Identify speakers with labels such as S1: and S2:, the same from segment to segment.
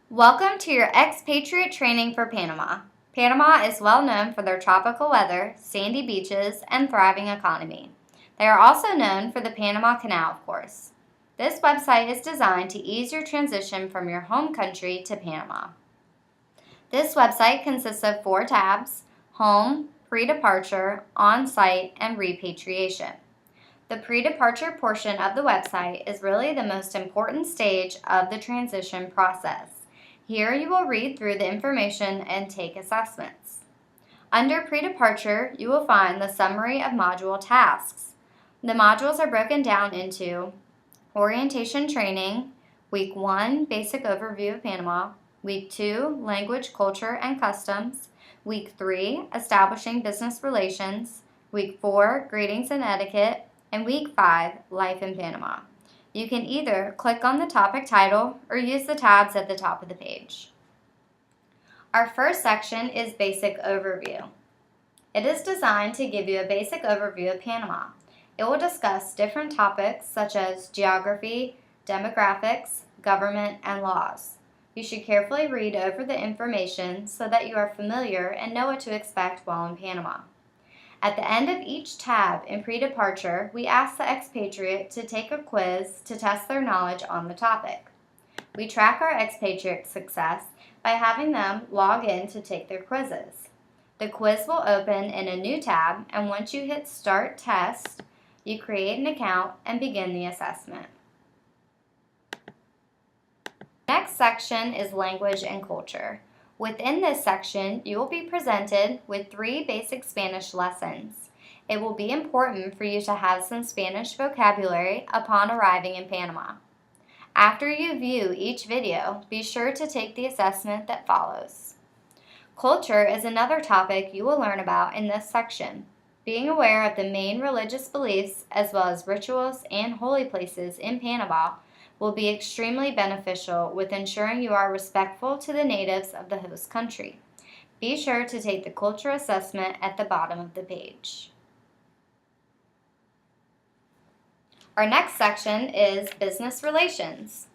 S1: Welcome to your expatriate training for Panama. Panama is well known for their tropical weather, sandy beaches, and thriving economy. They are also known for the Panama Canal, of course. This website is designed to ease your transition from your home country to Panama. This website consists of 4 tabs: Home, Pre-Departure, On-Site, and Repatriation. The pre-departure portion of the website is really the most important stage of the transition process. Here you will read through the information and take assessments. Under pre-departure, you will find the summary of module tasks. The modules are broken down into orientation training, week 1, basic overview of Panama, week 2, language, culture, and customs, week 3, establishing business relations, week 4, greetings and etiquette, and week 5, life in Panama. You can either click on the topic title or use the tabs at the top of the page. Our first section is Basic Overview. It is designed to give you a basic overview of Panama. It will discuss different topics such as geography, demographics, government, and laws. You should carefully read over the information so that you are familiar and know what to expect while in Panama. At the end of each tab in pre-departure, we ask the expatriate to take a quiz to test their knowledge on the topic. We track our expatriate success by having them log in to take their quizzes. The quiz will open in a new tab, and once you hit Start Test, you create an account and begin the assessment. Next section is Language and Culture. Within this section, you will be presented with 3 basic Spanish lessons. It will be important for you to have some Spanish vocabulary upon arriving in Panama. After you view each video, be sure to take the assessment that follows. Culture is another topic you will learn about in this section. Being aware of the main religious beliefs as well as rituals and holy places in Panama will be extremely beneficial with ensuring you are respectful to the natives of the host country. Be sure to take the culture assessment at the bottom of the page. Our next section is Business Relations.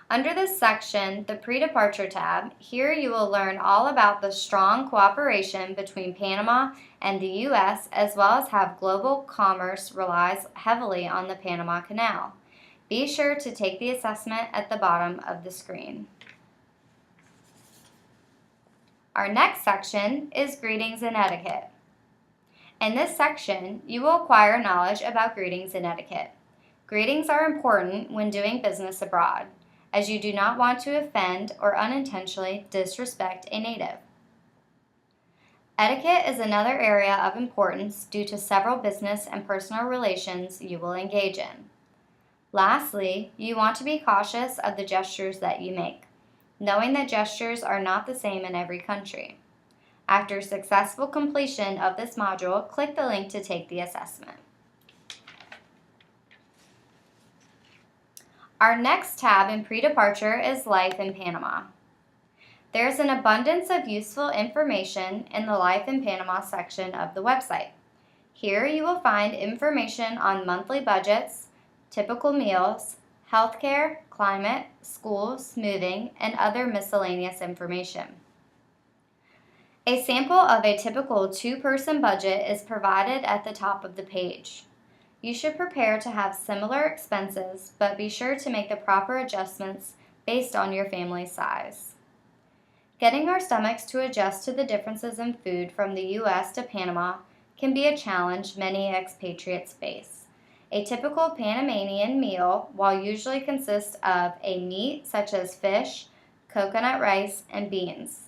S1: Under this section, the Pre-Departure tab, here you will learn all about the strong cooperation between Panama and the U.S. as well as how global commerce relies heavily on the Panama Canal. Be sure to take the assessment at the bottom of the screen. Our next section is Greetings and Etiquette. In this section, you will acquire knowledge about greetings and etiquette. Greetings are important when doing business abroad, as you do not want to offend or unintentionally disrespect a native. Etiquette is another area of importance due to several business and personal relations you will engage in. Lastly, you want to be cautious of the gestures that you make, knowing that gestures are not the same in every country. After successful completion of this module, click the link to take the assessment. Our next tab in pre-departure is Life in Panama. There's an abundance of useful information in the Life in Panama section of the website. Here you will find information on monthly budgets, typical meals, healthcare, climate, schools, moving, and other miscellaneous information. A sample of a typical 2-person budget is provided at the top of the page. You should prepare to have similar expenses, but be sure to make the proper adjustments based on your family's size. Getting our stomachs to adjust to the differences in food from the U.S. to Panama can be a challenge many expatriates face. A typical Panamanian meal will usually consist of a meat such as fish, coconut rice, and beans.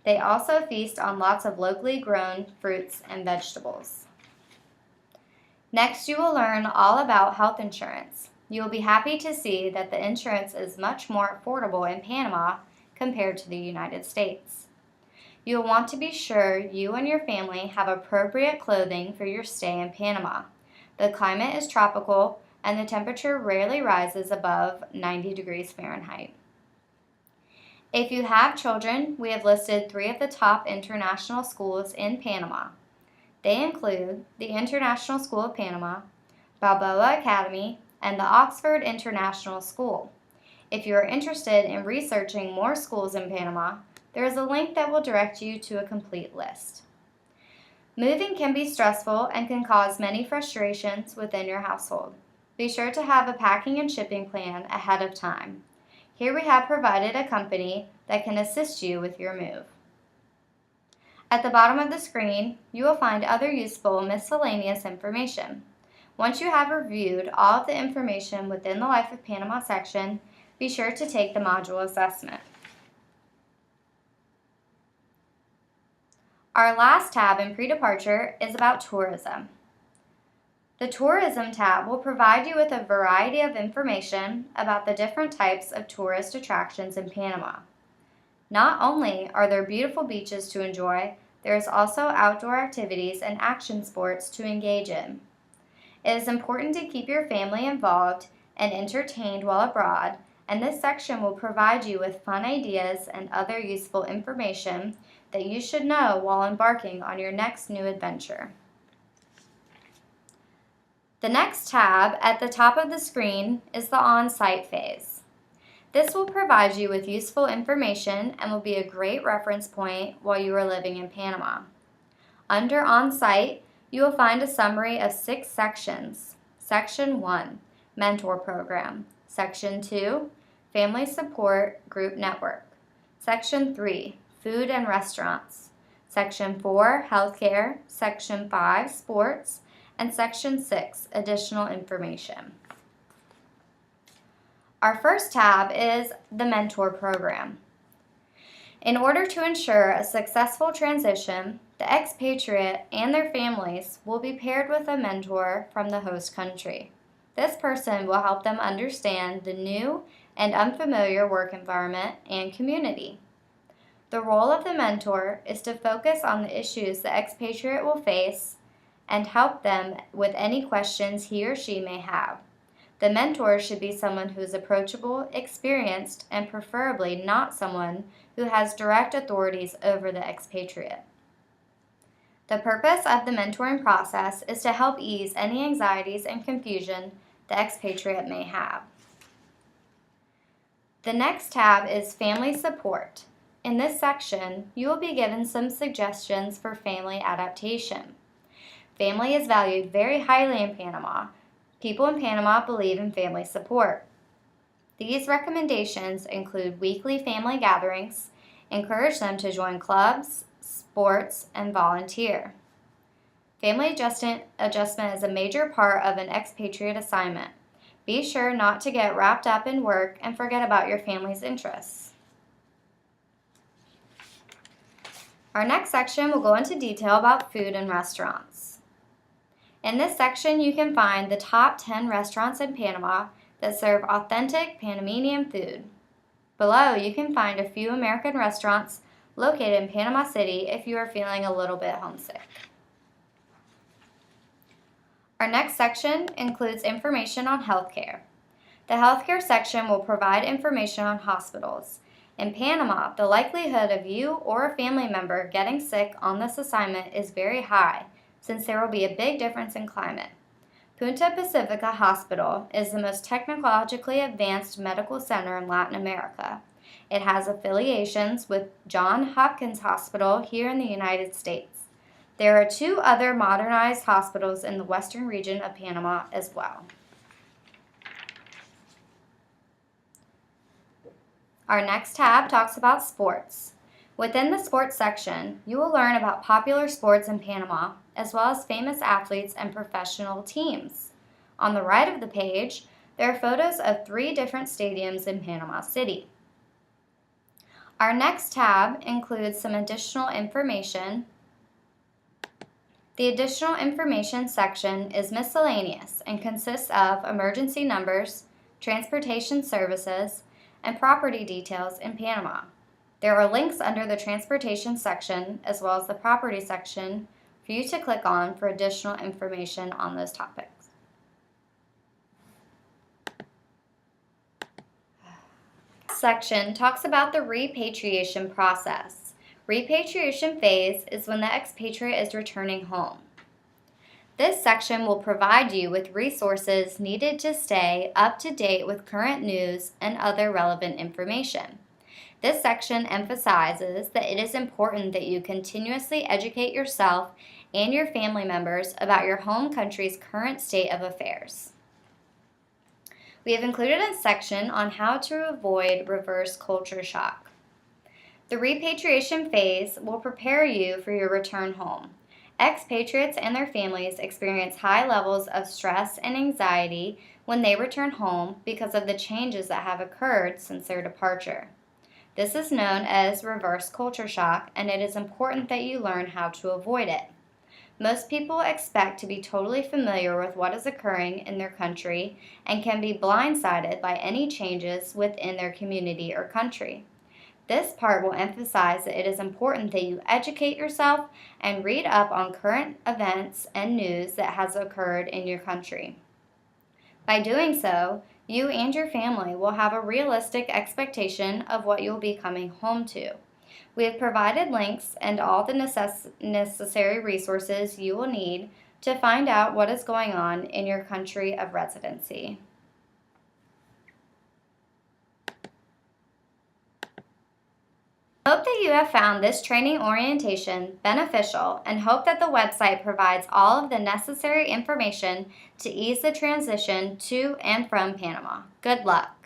S1: They also feast on lots of locally grown fruits and vegetables. Next, you will learn all about health insurance. You will be happy to see that the insurance is much more affordable in Panama compared to the United States. You will want to be sure you and your family have appropriate clothing for your stay in Panama. The climate is tropical, and the temperature rarely rises above 90 degrees Fahrenheit. If you have children, we have listed 3 of the top international schools in Panama. They include the International School of Panama, Balboa Academy, and the Oxford International School. If you are interested in researching more schools in Panama, there is a link that will direct you to a complete list. Moving can be stressful and can cause many frustrations within your household. Be sure to have a packing and shipping plan ahead of time. Here we have provided a company that can assist you with your move. At the bottom of the screen, you will find other useful miscellaneous information. Once you have reviewed all of the information within the Life of Panama section, be sure to take the module assessment. Our last tab in pre-departure is about tourism. The Tourism tab will provide you with a variety of information about the different types of tourist attractions in Panama. Not only are there beautiful beaches to enjoy, there is also outdoor activities and action sports to engage in. It is important to keep your family involved and entertained while abroad, and this section will provide you with fun ideas and other useful information that you should know while embarking on your next new adventure. The next tab at the top of the screen is the on-site phase. This will provide you with useful information and will be a great reference point while you are living in Panama. Under on-site, you will find a summary of 6 sections. Section 1, Mentor Program. Section 2, Family Support Group Network. Section 3, Food and Restaurants. Section 4, Healthcare. Section 5, Sports. And Section 6, Additional Information. Our first tab is the Mentor Program. In order to ensure a successful transition, the expatriate and their families will be paired with a mentor from the host country. This person will help them understand the new and unfamiliar work environment and community. The role of the mentor is to focus on the issues the expatriate will face and help them with any questions he or she may have. The mentor should be someone who is approachable, experienced, and preferably not someone who has direct authorities over the expatriate. The purpose of the mentoring process is to help ease any anxieties and confusion the expatriate may have. The next tab is Family Support. In this section, you will be given some suggestions for family adaptation. Family is valued very highly in Panama. People in Panama believe in family support. These recommendations include weekly family gatherings, encourage them to join clubs, sports, and volunteer. Family adjustment is a major part of an expatriate assignment. Be sure not to get wrapped up in work and forget about your family's interests. Our next section will go into detail about food and restaurants. In this section, you can find the top 10 restaurants in Panama that serve authentic Panamanian food. Below, you can find a few American restaurants located in Panama City if you are feeling a little bit homesick. Our next section includes information on healthcare. The healthcare section will provide information on hospitals. In Panama, the likelihood of you or a family member getting sick on this assignment is very high, since there will be a big difference in climate. Punta Pacifica Hospital is the most technologically advanced medical center in Latin America. It has affiliations with Johns Hopkins Hospital here in the United States. There are 2 other modernized hospitals in the western region of Panama as well. Our next tab talks about sports. Within the sports section, you will learn about popular sports in Panama, as well as famous athletes and professional teams. On the right of the page, there are photos of 3 different stadiums in Panama City. Our next tab includes some additional information. The additional information section is miscellaneous and consists of emergency numbers, transportation services, and property details in Panama. There are links under the transportation section as well as the property section for you to click on for additional information on those topics. This section talks about the repatriation process. Repatriation phase is when the expatriate is returning home. This section will provide you with resources needed to stay up to date with current news and other relevant information. This section emphasizes that it is important that you continuously educate yourself and your family members about your home country's current state of affairs. We have included a section on how to avoid reverse culture shock. The repatriation phase will prepare you for your return home. Expatriates and their families experience high levels of stress and anxiety when they return home because of the changes that have occurred since their departure. This is known as reverse culture shock, and it is important that you learn how to avoid it. Most people expect to be totally familiar with what is occurring in their country and can be blindsided by any changes within their community or country. This part will emphasize that it is important that you educate yourself and read up on current events and news that has occurred in your country. By doing so, you and your family will have a realistic expectation of what you'll be coming home to. We have provided links and all the necessary resources you will need to find out what is going on in your country of residency. Hope that you have found this training orientation beneficial and hope that the website provides all of the necessary information to ease the transition to and from Panama. Good luck!